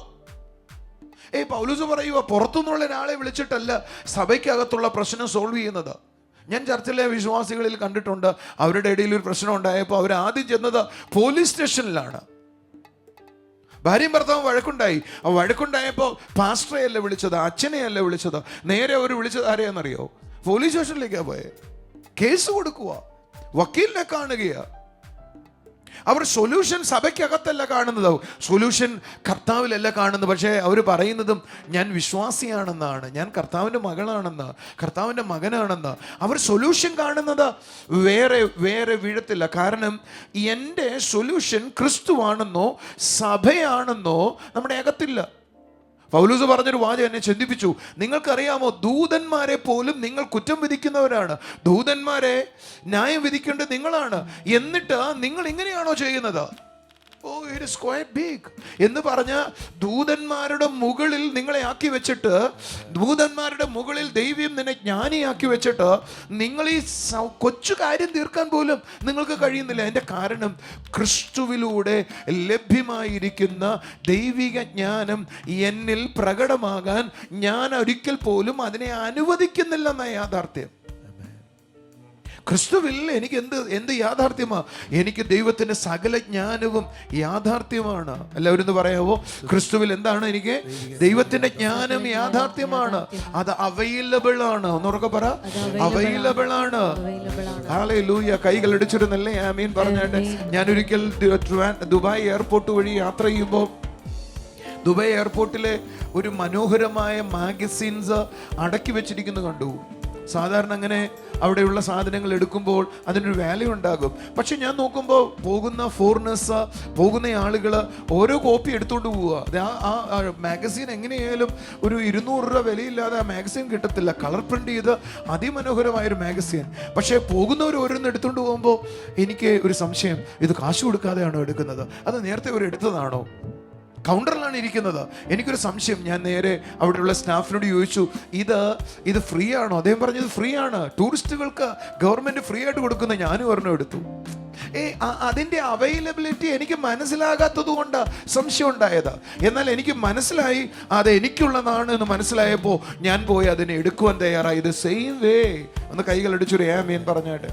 പൗലോസ് പറയുക, പുറത്തുനിന്നുള്ള ഒരാളെ വിളിച്ചിട്ടല്ല സഭയ്ക്കകത്തുള്ള പ്രശ്നം സോൾവ് ചെയ്യുന്നത്. ഞാൻ ചർച്ചിലെ വിശ്വാസികളിൽ കണ്ടിട്ടുണ്ട്, അവരുടെ ഇടയിൽ ഒരു പ്രശ്നം ഉണ്ടായപ്പോൾ അവർ ആദ്യം ചെന്നത് പോലീസ് സ്റ്റേഷനിലാണ്. ഭാര്യയും ഭർത്താവും വഴക്കുണ്ടായി. ആ വഴക്കുണ്ടായപ്പോൾ പാസ്റ്ററെയല്ല വിളിച്ചത്, അച്ഛനെയല്ല വിളിച്ചത്, നേരെ അവർ വിളിച്ചത് ആരെയാണെന്നറിയോ? പോലീസ് സ്റ്റേഷനിലേക്കാണ് പോയെ. കേസ് കൊടുക്കുക, വക്കീലിനെ കാണുകയാ. അവർ സൊല്യൂഷൻ സഭയ്ക്കകത്തല്ല കാണുന്നത്, സൊല്യൂഷൻ കർത്താവിലല്ല കാണുന്നത്. പക്ഷേ അവർ പറയുന്നതും ഞാൻ വിശ്വാസിയാണെന്നാണ്, ഞാൻ കർത്താവിൻ്റെ മകളാണെന്ന്, കർത്താവിൻ്റെ മകനാണെന്ന്. അവർ സൊല്യൂഷൻ കാണുന്നത് വേറെ വേറെ വീഴത്തില്ല. കാരണം എൻ്റെ സൊല്യൂഷൻ ക്രിസ്തുവാണെന്നോ സഭയാണെന്നോ നമ്മുടെ അകത്തില്ല. പൗലോസ് പറഞ്ഞൊരു വാചകം എന്നെ ചിന്തിപ്പിച്ചു. നിങ്ങൾക്കറിയാമോ, ദൂതന്മാരെ പോലും നിങ്ങൾ കുറ്റം വിധിക്കുന്നവരാണ്. ദൂതന്മാരെ ന്യായം വിധിക്കേണ്ടത് നിങ്ങളാണ്. എന്നിട്ട് നിങ്ങൾ ഇങ്ങനെയാണോ ചെയ്യുന്നത്? ഇറ്റ് ഈസ് ക്വൈറ്റ് ബിഗ് എന്ന് പറഞ്ഞ ദൂതന്മാരുടെ മുകളിൽ നിങ്ങളെ ആക്കി വെച്ചിട്ട്, ദൂതന്മാരുടെ മുകളിൽ ദൈവം നിന്നെ ജ്ഞാനിയാക്കി വെച്ചിട്ട് നിങ്ങൾ ഈ കൊച്ചു കാര്യം തീർക്കാൻ പോലും നിങ്ങൾക്ക് കഴിയുന്നില്ല. എൻ്റെ കാരണം ക്രിസ്തുവിലൂടെ ലഭ്യമായിരിക്കുന്ന ദൈവിക ജ്ഞാനം എന്നിൽ പ്രകടമാകാൻ ഞാൻ ഒരിക്കൽ പോലും അതിനെ അനുവദിക്കുന്നില്ലെന്ന യാഥാർത്ഥ്യം. ക്രിസ്തുവിൽ എനിക്ക് എന്ത് യാഥാർത്ഥ്യമാണ്? എനിക്ക് ദൈവത്തിൻ്റെ സകല ജ്ഞാനവും യാഥാർത്ഥ്യമാണ്. എല്ലാവരും ഒന്ന് പറയാവോ? ക്രിസ്തുവിൽ എന്താണ്? എനിക്ക് ദൈവത്തിൻ്റെ ജ്ഞാനം യാഥാർത്ഥ്യമാണ്. അത് അവൈലബിൾ ആണ്. ഒന്നുറക്കെ പറ, അവൈലബിൾ ആണ്. ഹല്ലേലൂയ. കൈകൾ അടിച്ചിരുന്നല്ലേ ആമീൻ പറഞ്ഞാട്ടെ. ഞാനൊരിക്കൽ ദുബായ് എയർപോർട്ട് വഴി യാത്ര ചെയ്യുമ്പോൾ ദുബായ് എയർപോർട്ടിലെ ഒരു മനോഹരമായ മാഗസിൻസ് അടക്കി വെച്ചിരിക്കുന്നത് കണ്ടു. സാധാരണ അങ്ങനെ അവിടെയുള്ള സാധനങ്ങൾ എടുക്കുമ്പോൾ അതിനൊരു വാല്യൂ ഉണ്ടാകും. പക്ഷെ ഞാൻ നോക്കുമ്പോൾ പോകുന്ന ഫോറിനേഴ്സ്, പോകുന്ന ആളുകൾ ഓരോ കോപ്പി എടുത്തുകൊണ്ട് പോവുക. ആ മാഗസീൻ എങ്ങനെയായാലും ഒരു 200 രൂപ വിലയില്ലാതെ ആ മാഗസീൻ കിട്ടത്തില്ല. കളർ പ്രിന്റ് ചെയ്ത് അതിമനോഹരമായൊരു മാഗസീൻ. പക്ഷേ പോകുന്നവർ ഓരോന്ന് എടുത്തുകൊണ്ട് പോകുമ്പോൾ എനിക്ക് ഒരു സംശയം, ഇത് കാശ് കൊടുക്കാതെയാണോ എടുക്കുന്നത്? അത് നേരത്തെ അവർ എടുത്തതാണോ? കൗണ്ടറിലാണ് ഇരിക്കുന്നത്. എനിക്കൊരു സംശയം. ഞാൻ നേരെ അവിടെയുള്ള സ്റ്റാഫിനോട് ചോദിച്ചു, ഇത് ഫ്രീ ആണോ? അദ്ദേഹം പറഞ്ഞത് ഫ്രീ ആണ്, ടൂറിസ്റ്റുകൾക്ക് ഗവൺമെന്റ് ഫ്രീ ആയിട്ട് കൊടുക്കുന്ന. ഞാനും ഒരെണ്ണം എടുത്തു. അതിൻ്റെ അവൈലബിലിറ്റി എനിക്ക് മനസ്സിലാകാത്തത് കൊണ്ട് സംശയം ഉണ്ടായത്. എന്നാൽ എനിക്ക് മനസ്സിലായി അത് എനിക്കുള്ളതാണ് എന്ന് മനസ്സിലായപ്പോൾ ഞാൻ പോയി അതിനെ എടുക്കുവാൻ തയ്യാറായി. ഇത് സെയിം വേ. ഒന്ന് കൈകളടിച്ചൊരു ആമീൻ പറഞ്ഞായിട്ട്,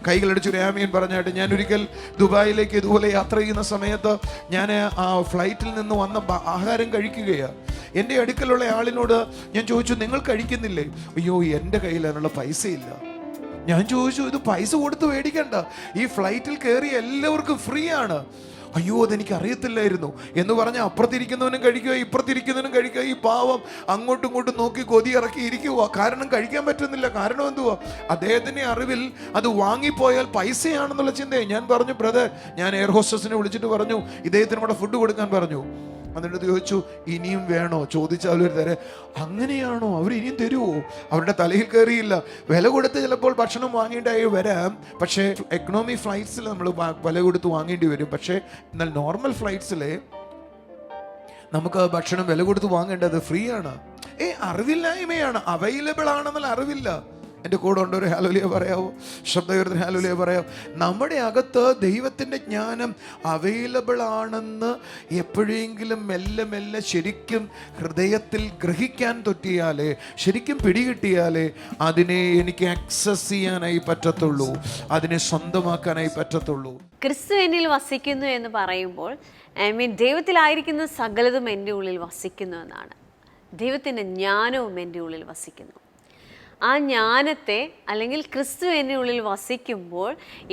കൈകളടിച്ചൊരു ആമീൻ പറഞ്ഞായിട്ട്. ഞാൻ ഒരിക്കൽ ദുബായിലേക്ക് ഇതുപോലെ യാത്ര ചെയ്യുന്ന സമയത്ത് ഞാൻ ആ ഫ്ലൈറ്റിൽ നിന്ന് വന്ന ആഹാരം കഴിക്കുകയാണ്. എൻ്റെ അടുക്കലുള്ള ആളിനോട് ഞാൻ ചോദിച്ചു, നിങ്ങൾ കഴിക്കുന്നില്ലേ? അയ്യോ, എൻ്റെ കയ്യിൽ അതിനുള്ള പൈസയില്ല. ഞാൻ ചോദിച്ചു, ഇത് പൈസ കൊടുത്ത് മേടിക്കണ്ട, ഈ ഫ്ലൈറ്റിൽ കയറി എല്ലാവർക്കും ഫ്രീ ആണ്. അയ്യോ, അതെനിക്ക് അറിയത്തില്ലായിരുന്നു എന്ന് പറഞ്ഞ് അപ്പുറത്തിരിക്കുന്നവനും കഴിക്കുക, ഇപ്പുറത്തിരിക്കുന്നവനും കഴിക്കുക. ഈ പാവം അങ്ങോട്ടും ഇങ്ങോട്ടും നോക്കി കൊതി ഇറക്കി ഇരിക്കുക. കാരണം കഴിക്കാൻ പറ്റുന്നില്ല. കാരണം എന്തുവാ? അദ്ദേഹത്തിൻ്റെ അറിവിൽ അത് വാങ്ങിപ്പോയാൽ പൈസയാണെന്നുള്ള ചിന്തയെ. ഞാൻ പറഞ്ഞു, ബ്രദർ, ഞാൻ എയർ ഹോസ്റ്റസിനെ വിളിച്ചിട്ട് പറഞ്ഞു ഇദ്ദേഹത്തിന് കൂടെ ഫുഡ് കൊടുക്കാൻ പറഞ്ഞു. എന്നിട്ട് ചോദിച്ചു, ഇനിയും വേണോ? ചോദിച്ചാൽ ഒരു തരം. അങ്ങനെയാണോ? അവർ ഇനിയും തരുമോ? അവരുടെ തലയിൽ കയറിയില്ല. വില കൊടുത്ത് ചിലപ്പോൾ ഭക്ഷണം വാങ്ങേണ്ടായി വരാം. പക്ഷേ എക്കണോമി ഫ്ലൈറ്റ്സിൽ നമ്മൾ വില കൊടുത്ത് വാങ്ങേണ്ടി വരും. പക്ഷേ എന്നാൽ നോർമൽ ഫ്ലൈറ്റ്സിൽ നമുക്ക് ഭക്ഷണം വില കൊടുത്ത് വാങ്ങേണ്ടത് ഫ്രീ ആണ്. അറിവില്ലായ്മയാണ്. അവൈലബിൾ ആണെന്നുള്ള അറിവില്ല. എൻ്റെ കൂടെ ഉണ്ട് ഒരു ഹല്ലേലൂയ പറയാവോ? ശബ്ദകീർത്തനം ഹല്ലേലൂയ പറയാവോ? നമ്മുടെ അകത്ത് ദൈവത്തിൻ്റെ ജ്ഞാനം അവൈലബിൾ ആണെന്ന് എപ്പോഴെങ്കിലും മെല്ലെ മെല്ലെ ശരിക്കും ഹൃദയത്തിൽ ഗ്രഹിക്കാൻ പറ്റിയാലേ, ശരിക്കും പിടികിട്ടിയാലേ അതിനെ എനിക്ക് ആക്സസ് ചെയ്യാനായി പറ്റത്തുള്ളൂ, അതിനെ സ്വന്തമാക്കാനായി പറ്റത്തുള്ളൂ. ക്രിസ്തു എന്നിൽ വസിക്കുന്നു എന്ന് പറയുമ്പോൾ ദൈവത്തിലായിരിക്കുന്ന സകലതും എൻ്റെ ഉള്ളിൽ വസിക്കുന്നു എന്നാണ്. ദൈവത്തിൻ്റെ ജ്ഞാനവും എൻ്റെ ഉള്ളിൽ വസിക്കുന്നു. ആ ജ്ഞാനത്തെ അല്ലെങ്കിൽ ക്രിസ്തു എൻ്റെ ഉള്ളിൽ വസിക്കുമ്പോൾ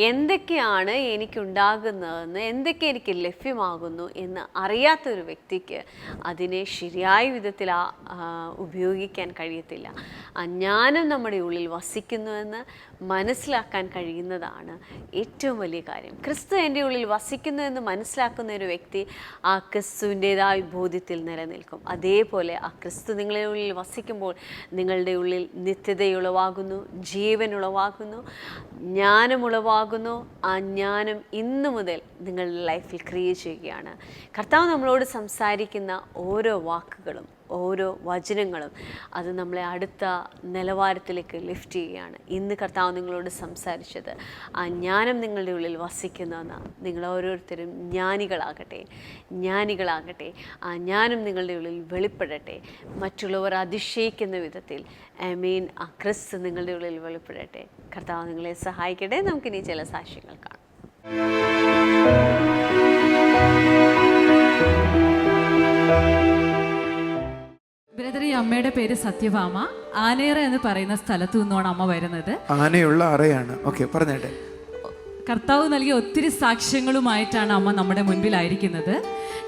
എന്തൊക്കെയാണ് എനിക്കുണ്ടാകുന്നതെന്ന്, എന്തൊക്കെ എനിക്ക് ലഭ്യമാകുന്നു എന്ന് അറിയാത്തൊരു വ്യക്തിക്ക് അതിനെ ശരിയായ വിധത്തിൽ ഉപയോഗിക്കാൻ കഴിയത്തില്ല. ആ ജ്ഞാനം നമ്മുടെ ഉള്ളിൽ വസിക്കുന്നുവെന്ന് മനസ്സിലാക്കാൻ കഴിയുന്നതാണ് ഏറ്റവും വലിയ കാര്യം. ക്രിസ്തു എൻ്റെ ഉള്ളിൽ വസിക്കുന്നു എന്ന് മനസ്സിലാക്കുന്ന ഒരു വ്യക്തി ആ ക്രിസ്തുവിൻ്റെതായ ബോധ്യത്തിൽ നിലനിൽക്കും. അതേപോലെ ആ ക്രിസ്തു നിങ്ങളുടെ ഉള്ളിൽ വസിക്കുമ്പോൾ നിങ്ങളുടെ ഉള്ളിൽ നിത്യതയുളവാകുന്നു, ജീവൻ ഉളവാകുന്നു, ജ്ഞാനമുളവാകുന്നു. ആ ജ്ഞാനം ഇന്നു മുതൽ നിങ്ങളുടെ ലൈഫിൽ ക്രിയേറ്റ് ചെയ്യുകയാണ്. കർത്താവ് നമ്മളോട് സംസാരിക്കുന്ന ഓരോ വാക്കുകളും ഓരോ വചനങ്ങളും അത് നമ്മളെ അടുത്ത നിലവാരത്തിലേക്ക് ലിഫ്റ്റ് ചെയ്യുകയാണ്. ഇന്ന് കർത്താവ് നിങ്ങളോട് സംസാരിച്ചത് ആ ജ്ഞാനം നിങ്ങളുടെ ഉള്ളിൽ വസിക്കുന്നതെന്നാണ്. നിങ്ങൾ ഓരോരുത്തരും ജ്ഞാനികളാകട്ടെ. ആ ജ്ഞാനം നിങ്ങളുടെ ഉള്ളിൽ വെളിപ്പെടട്ടെ. മറ്റുള്ളവർ അതിശയിക്കുന്ന വിധത്തിൽ ആമേൻ ആ ക്രിസ്തു നിങ്ങളുടെ ഉള്ളിൽ വെളിപ്പെടട്ടെ. കർത്താവ് നിങ്ങളെ സഹായിക്കട്ടെ. നമുക്കിനി ചില സാക്ഷ്യങ്ങൾ കാണാം. ബ്രദർ, ഈ അമ്മയുടെ പേര് സത്യഭാമ. ആനേറ എന്ന് പറയുന്ന സ്ഥലത്തു നിന്നാണ് അമ്മ വരുന്നത്. ആനയുള്ള അറയാണ്. ഓക്കെ, പറഞ്ഞേട്ടെ. കർത്താവ് നൽകിയ ഒത്തിരി സാക്ഷ്യങ്ങളുമായിട്ടാണ് അമ്മ നമ്മുടെ മുൻപിലായിരിക്കുന്നത്.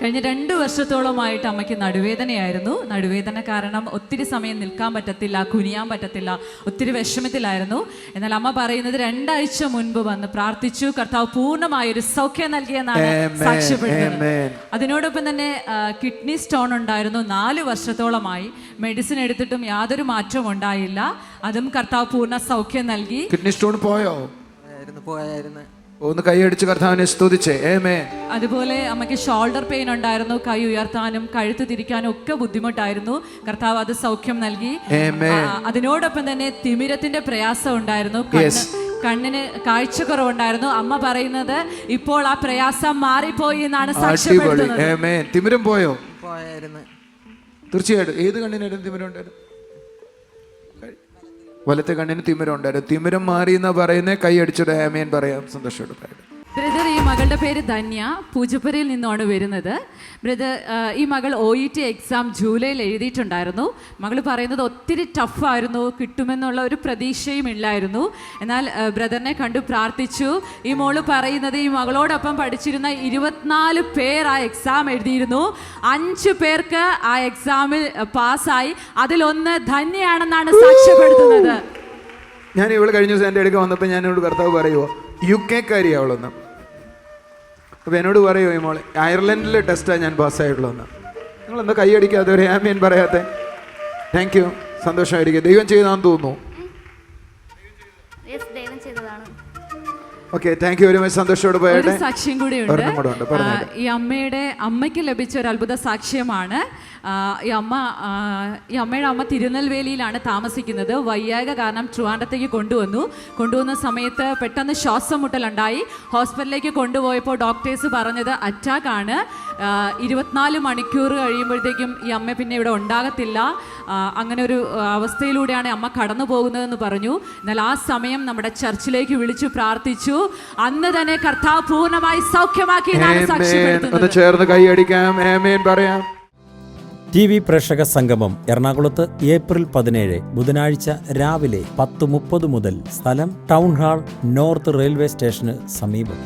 കഴിഞ്ഞ 2 വർഷത്തോളമായിട്ട് അമ്മയ്ക്ക് നടുവേദനയായിരുന്നു. നടുവേദന കാരണം ഒത്തിരി സമയം നിൽക്കാൻ പറ്റത്തില്ല, കുനിയാൻ പറ്റത്തില്ല, ഒത്തിരി വിഷമത്തിലായിരുന്നു. എന്നാൽ അമ്മ പറയുന്നത് 2 ആഴ്ച മുൻപ് വന്ന് പ്രാർത്ഥിച്ചു, കർത്താവ് പൂർണ്ണമായൊരു സൗഖ്യം നൽകിയെന്നാണ് സാക്ഷ്യപ്പെടുന്നത്. അതിനോടൊപ്പം തന്നെ കിഡ്നി സ്റ്റോൺ ഉണ്ടായിരുന്നു. 4 വർഷത്തോളമായി മെഡിസിൻ എടുത്തിട്ടും യാതൊരു മാറ്റവും ഉണ്ടായില്ല. അതും കർത്താവ് പൂർണ്ണ സൗഖ്യം നൽകി. കിഡ്നി സ്റ്റോൺ പോയോ? പോയായിരുന്നു. ഒന്ന് കൈയടിച്ച് കർത്താവിനെ സ്തുതിച്ചേ. ആമേൻ. അതുപോലെ അമ്മയ്ക്ക് ഷോൾഡർ പെയിൻ ഉണ്ടായിരുന്നു. കൈ ഉയർത്താനും കഴുത്ത് തിരിക്കാനും ഒക്കെ ബുദ്ധിമുട്ടായിരുന്നു. കർത്താവ് അത് സൗഖ്യം നൽകി. അതിനോടൊപ്പം തന്നെ തിമിരത്തിന്റെ പ്രയാസം ഉണ്ടായിരുന്നു. കണ്ണിന് കാഴ്ചക്കുറവുണ്ടായിരുന്നു. അമ്മ പറയുന്നത് ഇപ്പോൾ ആ പ്രയാസം മാറിപ്പോയി എന്നാണ് സാക്ഷ്യപ്പെടുത്തുന്നത്. തിമിരം പോയോ? പോയായിരുന്നു. തീർച്ചയായിട്ടും. ഏത് കണ്ണിനായിരുന്നു തിമിരം ഉണ്ടായിരുന്നു? വലത്തെ കണ്ണിന് തിമിരം ഉണ്ടായിരുന്നു. തിമിരം മാറി എന്നാ പറയുന്നത്. കൈ അടിച്ചിട്ട് ആമേൻ പറയാം. സന്തോഷത്തോടെ പറയാം. ബ്രദർ, ഈ മകളുടെ പേര് ധന്യ, പൂജപ്പുരയിൽ നിന്നാണ് വരുന്നത്. ബ്രദർ, ഈ മകൾ OET എക്സാം ജൂലൈയിൽ എഴുതിയിട്ടുണ്ടായിരുന്നു. മകൾ പറയുന്നത് ഒത്തിരി ടഫായിരുന്നു, കിട്ടുമെന്നുള്ള ഒരു പ്രതീക്ഷയും ഇല്ലായിരുന്നു. എന്നാൽ ബ്രദറിനെ കണ്ടു പ്രാർത്ഥിച്ചു. ഈ മോള് പറയുന്നത് ഈ മകളോടൊപ്പം പഠിച്ചിരുന്ന 24 പേർ ആ എക്സാം എഴുതിയിരുന്നു. 5 പേർക്ക് ആ എക്സാമിൽ പാസ്സായി. അതിലൊന്ന് ധന്യയാണെന്നാണ് സാക്ഷ്യപ്പെടുത്തുന്നത്. ഞാൻ ഇവള് കഴിഞ്ഞ ദിവസം എൻ്റെ അടുക്ക വന്നപ്പോൾ ഞാൻ എന്നോട് കർത്താവ് പറയുമോ, UK കാരിയാ അവളൊന്ന്. അപ്പോൾ എന്നോട് പറയുമോ, ഈ മോളെ അയർലൻഡിലെ ടെസ്റ്റാണ് ഞാൻ പാസ്സായിട്ടുള്ളതെന്ന്. നിങ്ങളെന്താ കൈ അടിക്കാതെ ഒരു ആമേൻ പറയാത്തെ? Thank you. സന്തോഷമായിരിക്കും. ദൈവം ചെയ്താന്ന് തോന്നുന്നു. Okay, thank you very much. സന്തോഷത്തോടെ പോയിട്ട് ഒരു സാക്ഷ്യം കൂടിയുണ്ട്. ഈ അമ്മയ്ക്ക് ലഭിച്ച ഒരു അത്ഭുത സാക്ഷ്യമാണ്. ഈ അമ്മയുടെ അമ്മ തിരുനെൽവേലിയിലാണ് താമസിക്കുന്നത്. വയ്യായ്ക കാരണം ട്രിവാൻഡ്രത്തേക്ക് കൊണ്ടുവന്ന സമയത്ത് പെട്ടെന്ന് ശ്വാസം മുട്ടലുണ്ടായി. ഹോസ്പിറ്റലിലേക്ക് കൊണ്ടുപോയപ്പോൾ ഡോക്ടേഴ്സ് പറഞ്ഞത് അറ്റാക്കാണ്. 24 മണിക്കൂർ കഴിയുമ്പോഴത്തേക്കും ഈ അമ്മ പിന്നെ ഇവിടെ ഉണ്ടാകത്തില്ല. അങ്ങനെ ഒരു അവസ്ഥയിലൂടെയാണ് അമ്മ കടന്നു പോകുന്നതെന്ന് പറഞ്ഞു. എന്നാൽ ആ സമയം നമ്മുടെ ചർച്ചിലേക്ക് വിളിച്ചു പ്രാർത്ഥിച്ചു. അന്ന് തന്നെ കർത്താവ് പൂർണ്ണമായി സൗഖ്യമാക്കി. ചേർന്ന് കൈയടിക്കാം, ആമേൻ പറയാം. TV പ്രേക്ഷക സംഗമം എറണാകുളത്ത് ഏപ്രിൽ 17 ബുധനാഴ്ച രാവിലെ 10:30 മുതൽ. സ്ഥലം ടൗൺ ഹാൾ, നോർത്ത് റെയിൽവേ സ്റ്റേഷന് സമീപം.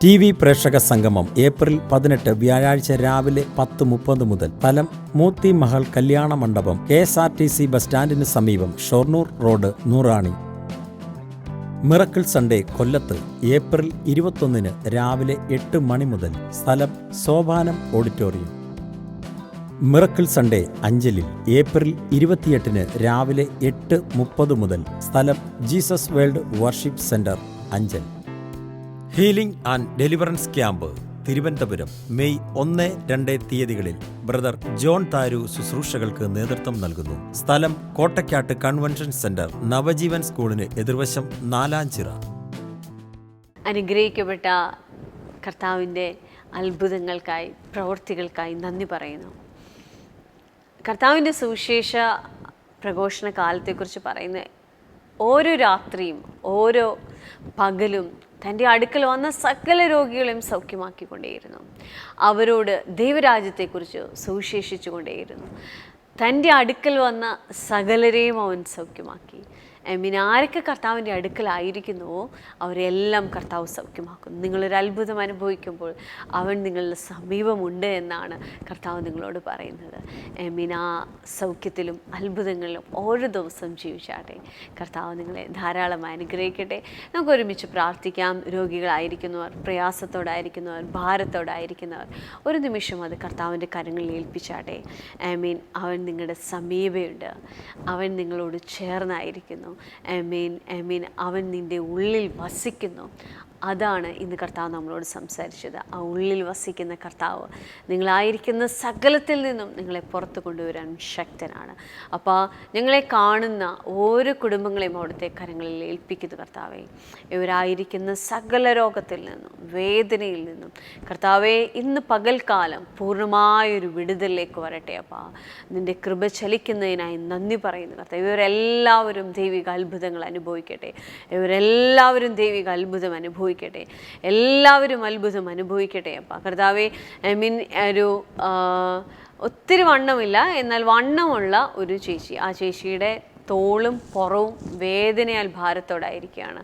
TV പ്രേക്ഷക സംഗമം ഏപ്രിൽ 18 വ്യാഴാഴ്ച രാവിലെ 10:30 മുതൽ. സ്ഥലം മൂത്തി മഹൽ കല്യാണ മണ്ഡപം, KSRTC ബസ് സ്റ്റാൻഡിന് സമീപം, Shoranur road, Noorani. Miracle Sunday കൊല്ലത്ത് ഏപ്രിൽ 21 രാവിലെ 8 മണി മുതൽ. സ്ഥലം Sopanam auditorium. Miracle Sunday അഞ്ചലിൽ April 28 രാവിലെ 8:30 മുതൽ. സ്ഥലം Jesus world worship centre, Anchal. Healing and deliverance camp Thiruvananthapuram May 1, 2 തീയതികളിൽ ബ്രദർ ജോൺ താരു ശുശ്രൂഷകൾക്ക് നേതൃത്വം നൽകുന്നു. സ്ഥലം കോട്ടയ്ക്കാട്ട് കൺവെൻഷൻ സെന്റർ, നവജീവൻ സ്കൂളിന് എതിർവശം, നാലാഞ്ചിറ. അനുഗ്രഹിക്കപ്പെട്ട കർത്താവിൻ്റെ അത്ഭുതങ്ങൾക്കായി, പ്രവൃത്തികൾക്കായി നന്ദി പറയുന്നു. കർത്താവിൻ്റെ സുവിശേഷ പ്രഘോഷണ കാലത്തെക്കുറിച്ച് പറയുന്ന ഓരോ രാത്രിയും ഓരോ പകലും തൻ്റെ അടുക്കൽ വന്ന സകല രോഗികളെയും സൗഖ്യമാക്കിക്കൊണ്ടേയിരുന്നു. അവരോട് ദൈവരാജ്യത്തെക്കുറിച്ച് സുവിശേഷിച്ചു കൊണ്ടേയിരുന്നു. തൻ്റെ അടുക്കൽ വന്ന സകലരെയും അവൻ സൗഖ്യമാക്കി. ആരൊക്കെ കർത്താവിൻ്റെ അടുക്കലായിരിക്കുന്നുവോ അവരെല്ലാം കർത്താവ് സൗഖ്യമാക്കുന്നു. നിങ്ങളൊരു അത്ഭുതം അനുഭവിക്കുമ്പോൾ അവൻ നിങ്ങളുടെ സമീപമുണ്ട് എന്നാണ് കർത്താവ് നിങ്ങളോട് പറയുന്നത്. ആ സൗഖ്യത്തിലും അത്ഭുതങ്ങളിലും ഓരോ ദിവസവും ജീവിച്ചാട്ടെ. കർത്താവ് നിങ്ങളെ ധാരാളമായി അനുഗ്രഹിക്കട്ടെ. നമുക്ക് ഒരുമിച്ച് പ്രാർത്ഥിക്കാം. രോഗികളായിരിക്കുന്നവർ, പ്രയാസത്തോടായിരിക്കുന്നവർ, ഭാരത്തോടായിരിക്കുന്നവർ ഒരു നിമിഷം അത് കർത്താവിൻ്റെ കരങ്ങളിൽ ഏൽപ്പിച്ചാട്ടെ. അവൻ നിങ്ങളുടെ സമീപമുണ്ട്. അവൻ നിങ്ങളോട് ചേർന്നായിരിക്കുന്നു. അവൻ നിൻ്റെ ഉള്ളിൽ വസിക്കുന്നു. അതാണ് ഇന്ന് കർത്താവ് നമ്മളോട് സംസാരിച്ചത്. ആ ഉള്ളിൽ വസിക്കുന്ന കർത്താവ് നിങ്ങളായിരിക്കുന്ന സകലത്തിൽ നിന്നും നിങ്ങളെ പുറത്ത് കൊണ്ടുവരാൻ ശക്തനാണ്. അപ്പോൾ ഞങ്ങളെ കാണുന്ന ഓരോ കുടുംബങ്ങളെയും അവിടുത്തെ കരങ്ങളിൽ ഏൽപ്പിക്കുന്നു കർത്താവേ. ഇവരായിരിക്കുന്ന സകല രോഗത്തിൽ നിന്നും വേദനയിൽ നിന്നും കർത്താവേ ഇന്ന് പകൽക്കാലം പൂർണ്ണമായൊരു വിടുതലിലേക്ക് വരട്ടെ. അപ്പോൾ നിൻ്റെ കൃപ ചലിക്കുന്നതിനായി നന്ദി പറയുന്നു കർത്താവ്. ഇവരെല്ലാവരും ദൈവിക അത്ഭുതങ്ങൾ അനുഭവിക്കട്ടെ. ഇവരെല്ലാവരും ദൈവിക അത്ഭുതം അനുഭവിക്കട്ടെ. എല്ലാവരും അത്ഭുതം അനുഭവിക്കട്ടെ. അപ്പം കർത്താവേ ഒരു ഒത്തിരി വണ്ണമില്ല, എന്നാൽ വണ്ണമുള്ള ഒരു ചേച്ചി, ആ ചേച്ചിയുടെ തോളും പുറവും വേദനയാൽ ഭാരത്തോടായിരിക്കുകയാണ്.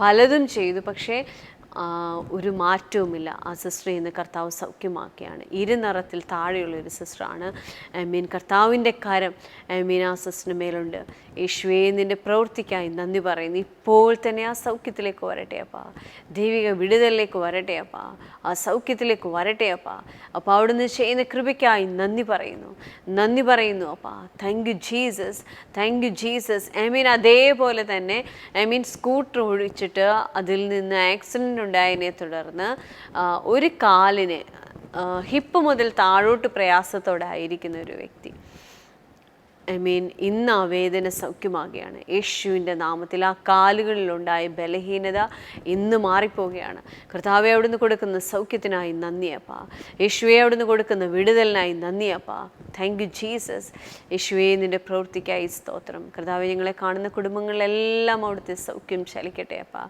പലതും ചെയ്തു, പക്ഷേ ഒരു മാറ്റവുമില്ല. ആ സിസ്റ്റർ ഇന്ന് കർത്താവ് സൗഖ്യമാക്കിയാണ്. ഇരുനിറത്തിൽ താഴെയുള്ളൊരു സിസ്റ്ററാണ്. കർത്താവിൻ്റെ കരം ആ സിസ്റ്ററിന് മേലുണ്ട്. യേശുവേ നിൻ്റെ പ്രവൃത്തിക്കായി നന്ദി പറയുന്നു. ഇപ്പോൾ തന്നെ ആ സൗഖ്യത്തിലേക്ക് വരട്ടെ അപ്പാ. ദൈവിക വിടുതലിലേക്ക് വരട്ടെ അപ്പാ. ആ സൗഖ്യത്തിലേക്ക് വരട്ടെ അപ്പാ. അപ്പോൾ അവിടുന്ന് ചെയ്യുന്ന കൃപയ്ക്കായി നന്ദി പറയുന്നു അപ്പാ. Thank you Jesus, thank you Jesus. അതേപോലെ തന്നെ സ്കൂട്ടർ ഓടിച്ചിട്ട് അതിൽ നിന്ന് ആക്സിഡൻ്റ് ഉണ്ടായതിനെ തുടർന്ന് ഒരു കാലിന് ഹിപ്പ് മുതൽ താഴോട്ട് പ്രയാസത്തോടെ ആയിരിക്കുന്ന ഒരു വ്യക്തി ഇന്ന് ആ വേദന സൗഖ്യമാകുകയാണ് യേശുവിൻ്റെ നാമത്തിൽ. ആ കാലുകളിലുണ്ടായ ബലഹീനത ഇന്ന് മാറിപ്പോവുകയാണ്. കർത്താവെ അവിടുന്ന് കൊടുക്കുന്ന സൗഖ്യത്തിനായി നന്ദിയപ്പാ. യേശുവെ അവിടുന്ന് കൊടുക്കുന്ന വിടുതലിനായി നന്ദിയപ്പാ. Thank you Jesus. യേശുവെ നിൻ്റെ പ്രവൃത്തിക്കായി സ്തോത്രം. കർത്താവെ ഞങ്ങളെ കാണുന്ന കുടുംബങ്ങളിലെല്ലാം അവിടുത്തെ സൗഖ്യം ചലിക്കട്ടെ അപ്പാ.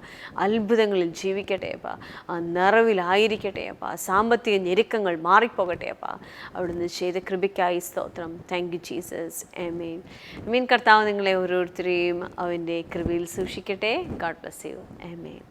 അത്ഭുതങ്ങളിൽ ജീവിക്കട്ടെ അപ്പാ. ആ നിറവിലായിരിക്കട്ടെ അപ്പാ. സാമ്പത്തിക ഞെരുക്കങ്ങൾ മാറിപ്പോകട്ടെ അപ്പാ. അവിടുന്ന് ചെയ്ത കൃപയ്ക്കായി സ്തോത്രം. Thank you Jesus. ആമേൻ. കർത്താവ് നിങ്ങളെ ഓരോരുത്തരെയും അവൻ്റെ കൃപയിൽ സൂക്ഷിക്കട്ടെ. God bless you. ആമേൻ.